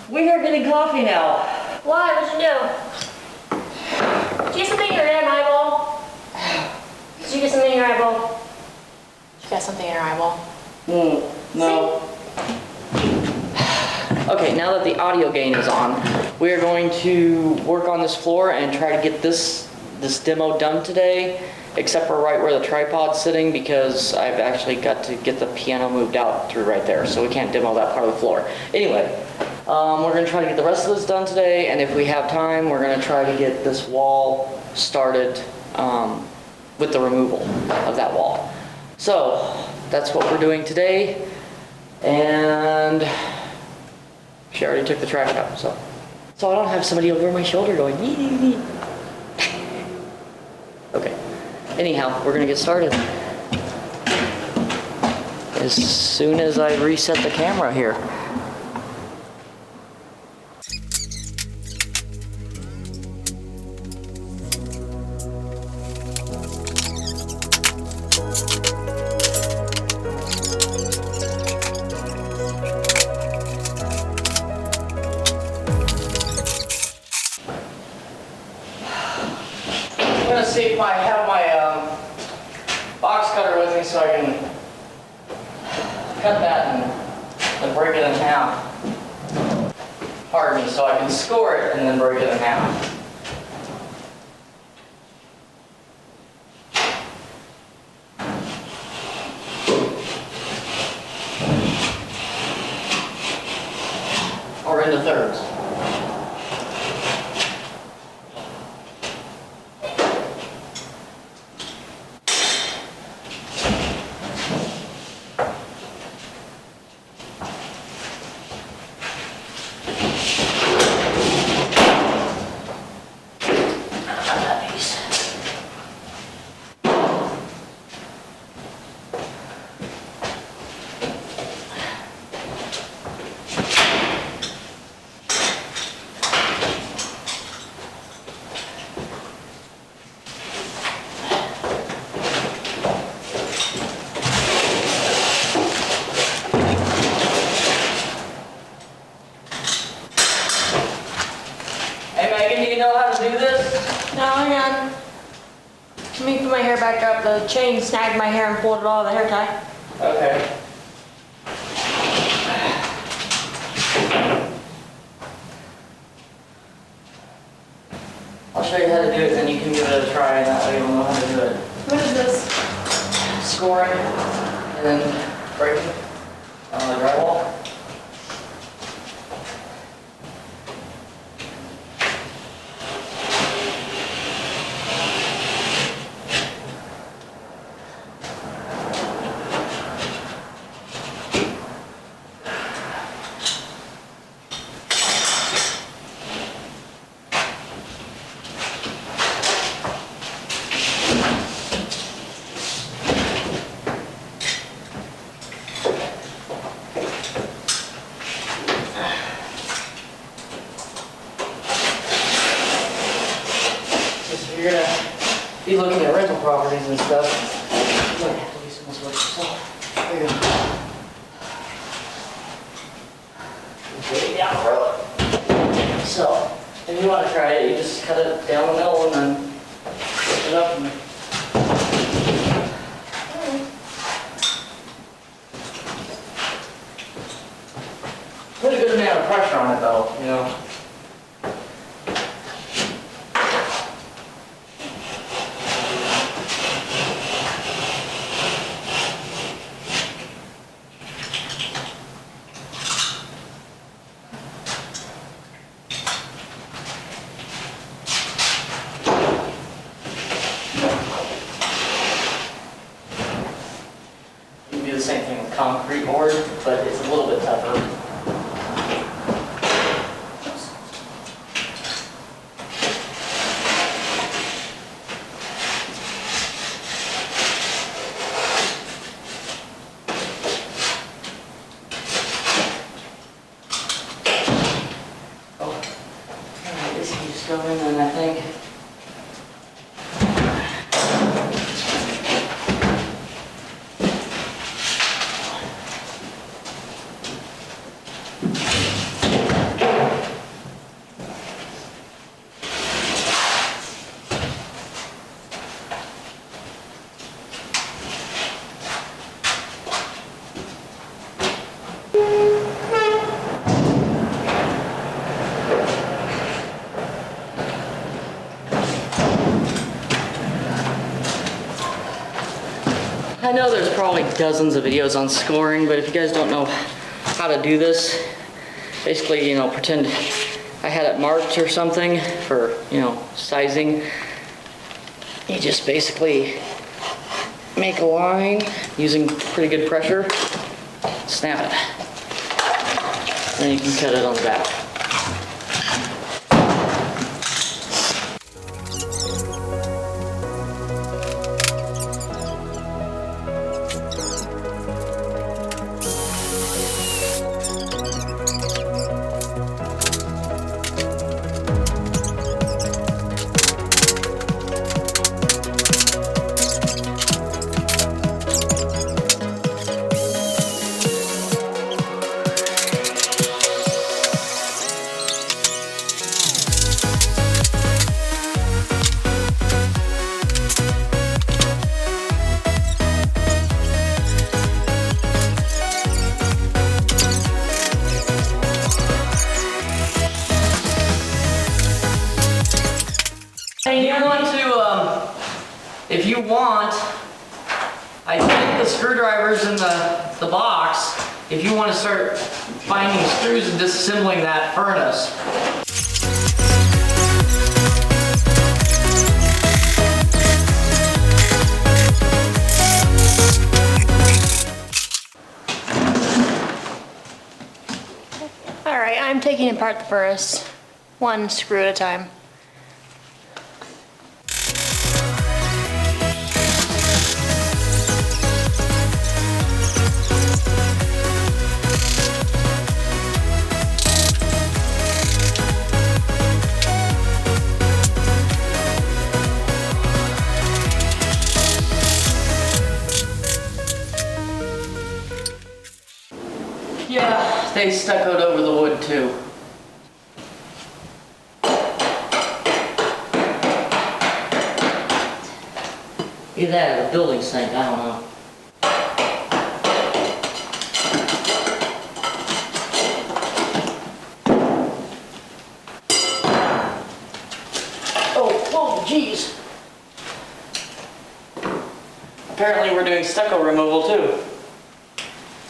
We are getting coffee now. Why? What'd you do? Did you get something in your eyeball? Did you get something in your eyeball? Did you got something in your eyeball? No. Okay, now that the audio gain is on, we are going to work on this floor and try to get this demo done today, except for right where the tripod's sitting, because I've actually got to get the piano moved out through right there, so we can't demo that part of the floor. Anyway, we're going to try to get the rest of this done today, and if we have time, we're going to try to get this wall started with the removal of that wall. So, that's what we're doing today, and she already took the trash out, so I don't have somebody over my shoulder going, yee. Okay, anyhow, we're gonna get started as soon as I reset the camera here. I'm gonna see if I have my box cutter with me so I can cut that and break it in half. Pardon me, so I can score it and then break it in half. Or into thirds. Hey Megan, do you know how to do this? No, hang on. Let me put my hair back up. The chain snagged my hair and pulled it all the hair tie. Okay. I'll show you how to do it, then you can give it a try, and that way you'll know how to do it. What is this? Scoring, and then breaking on the drywall. You're gonna be looking at rental properties and stuff. You might have to do some of this work yourself. There you go. Way down the road. So, if you want to try it, you just cut it down the middle and then lift it up and put a good amount of pressure on it though, you know. You can do the same thing with concrete board, but it's a little bit tougher. This keeps going, and I think I know there's probably dozens of videos on scoring, but if you guys don't know how to do this, basically, pretend I had it marked or something for, sizing. You just basically make a line using pretty good pressure, snap it. Then you can cut it on the back. If you want, I think the screwdriver's in the box. If you want to start finding screws and disassembling that furnace. All right, I'm taking apart the furnace, one screw at a time. Yeah, they stuccoed over the wood too. Either that or a building sink, I don't know. Oh, geez. Apparently we're doing stucco removal too.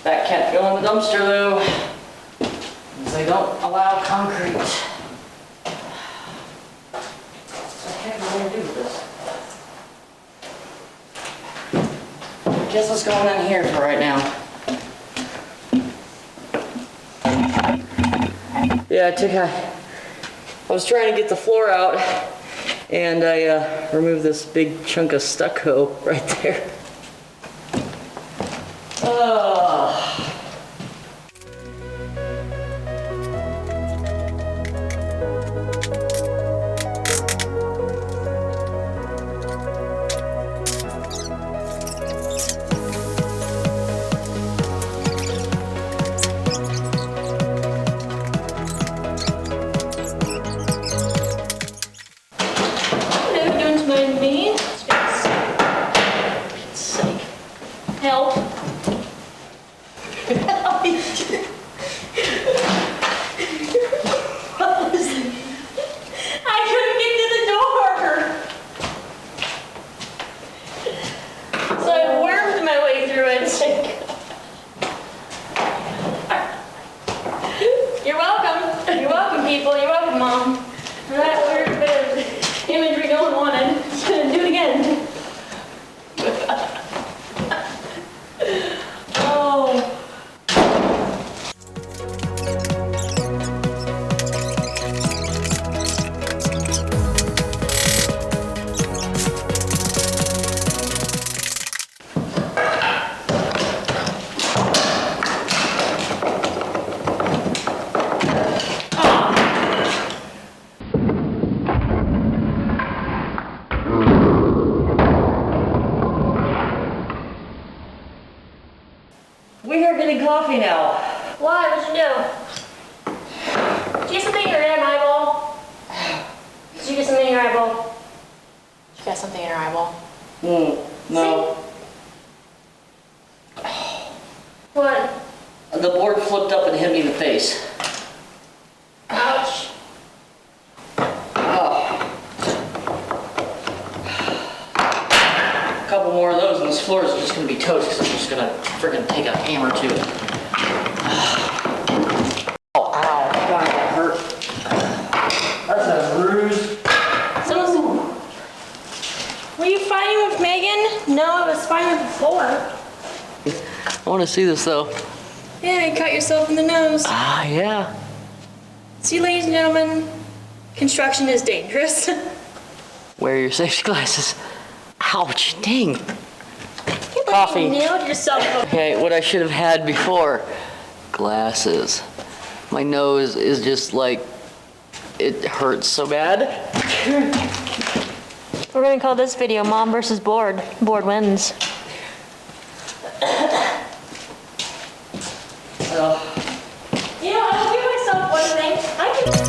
That can't go in the dumpster though, because they don't allow concrete. What the heck are we gonna do with this? I guess it's going in here for right now. Yeah, I was trying to get the floor out, and I removed this big chunk of stucco right there. Help. I couldn't get to the door. So I wormed my way through it. You're welcome. You're welcome, people. You're welcome, Mom. That weird bit of imagery no one wanted. Just gonna do it again. We are getting coffee now. Why? What'd you do? Did you get something in your eyeball? Did you get something in your eyeball? Did you got something in your eyeball? No. What? The board flipped up and hit me in the face. Ouch. A couple more of those and this floor is just gonna be toast because I'm just gonna freaking take a hammer to it. Oh, ow, God, that hurt. That's a bruise. Were you fighting with Megan? No, I was fighting with the floor. I want to see this though. Yeah, you cut yourself in the nose. Ah, yeah. See, ladies and gentlemen, construction is dangerous. Wear your safety glasses. Ouch, dang. You Coffee. nailed yourself. Okay, what I should have had before. Glasses. My nose is just like, it hurts so bad. We're gonna call this video Mom versus Board. Board wins. You know, I'll give myself one thing. I can.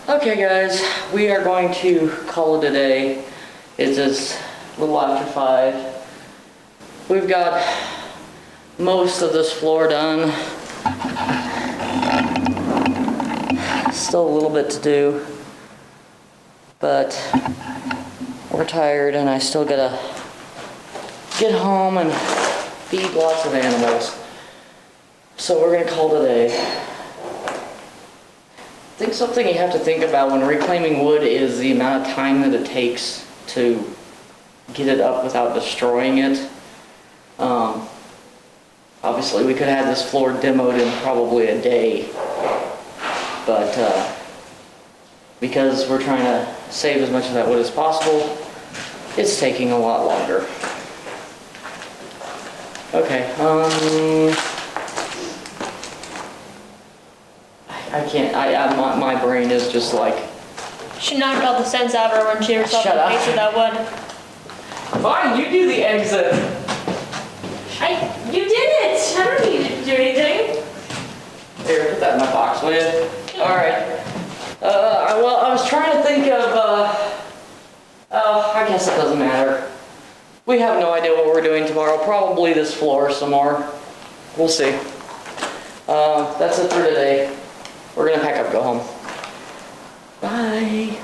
Okay guys, we are going to call it a day. It's just a little after 5. We've got most of this floor done. Still a little bit to do, but we're tired and I still gotta get home and feed lots of animals. So we're gonna call it a day. I think something you have to think about when reclaiming wood is the amount of time that it takes to get it up without destroying it. Obviously we could have this floor demoed in probably a day, but because we're trying to save as much of that wood as possible, it's taking a lot longer. Okay, I can't, my brain is just like... She knocked all the sense out of her when she herself Shut in the up. face of that wood. Fine, you do the exit. You did it! I don't need to do anything. Here, put that in my box, will you? Alright. Well, I was trying to think of, oh, I guess it doesn't matter. We have no idea what we're doing tomorrow. Probably this floor some more. We'll see. That's it for today. We're gonna pack up, go home. Bye.